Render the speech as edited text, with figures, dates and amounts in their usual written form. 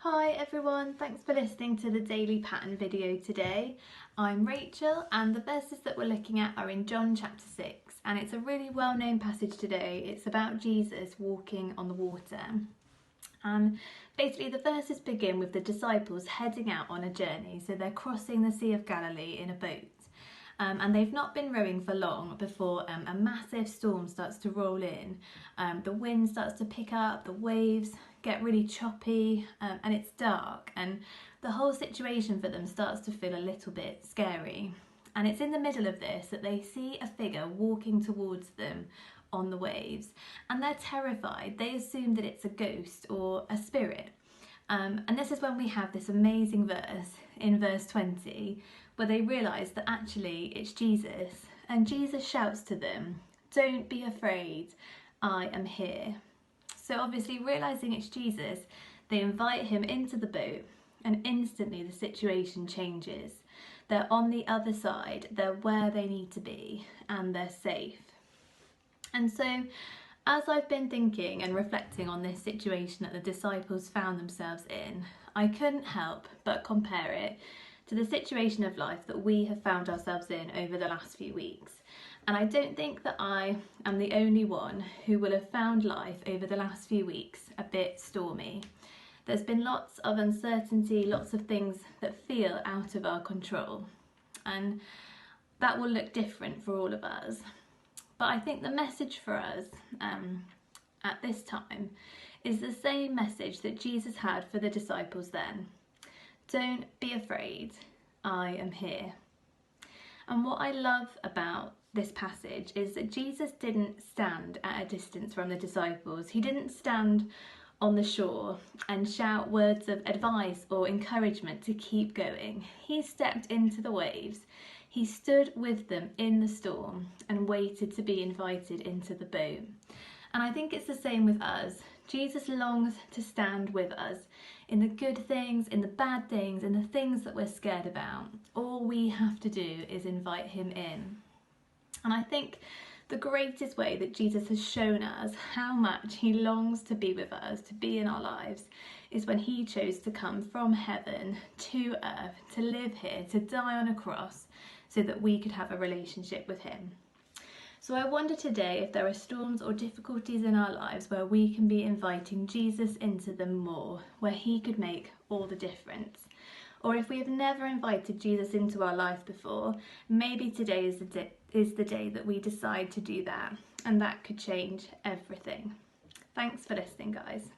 Hi everyone, thanks for listening to the Daily Pattern video today. I'm Rachel and the verses that we're looking at are in John chapter 6 and it's a really well-known passage today. It's about Jesus walking on the water. And basically the verses begin with the disciples heading out on a journey, so they're crossing the Sea of Galilee in a boat. And they've not been rowing for long before a massive storm starts to roll in. The wind starts to pick up, the waves get really choppy, and it's dark, and the whole situation for them starts to feel a little bit scary. And it's in the middle of this that they see a figure walking towards them on the waves, and they're terrified. They assume that it's a ghost or a spirit. And this is when we have this amazing verse in verse 20 where they realise that actually it's Jesus, and Jesus shouts to them, "Don't be afraid, I am here." So obviously realising it's Jesus, they invite him into the boat and instantly the situation changes. They're on the other side, they're where they need to be, and they're safe. And so as I've been thinking and reflecting on this situation that the disciples found themselves in, I couldn't help but compare it to the situation of life that we have found ourselves in over the last few weeks. And I don't think that I am the only one who will have found life over the last few weeks a bit stormy. There's been lots of uncertainty, lots of things that feel out of our control, and that will look different for all of us. But I think the message for us at this time is the same message that Jesus had for the disciples then. Don't be afraid, I am here. And what I love about this passage is that Jesus didn't stand at a distance from the disciples. He didn't stand on the shore and shout words of advice or encouragement to keep going. He stepped into the waves. He stood with them in the storm and waited to be invited into the boat. And I think it's the same with us. Jesus longs to stand with us in the good things, in the bad things, in the things that we're scared about. All we have to do is invite him in. And I think the greatest way that Jesus has shown us how much he longs to be with us, to be in our lives, is when he chose to come from heaven to earth, to live here, to die on a cross, so that we could have a relationship with him. So I wonder today if there are storms or difficulties in our lives where we can be inviting Jesus into them more, where he could make all the difference. Or if we have never invited Jesus into our life before, maybe today is the day that we decide to do that, and that could change everything. Thanks for listening, guys.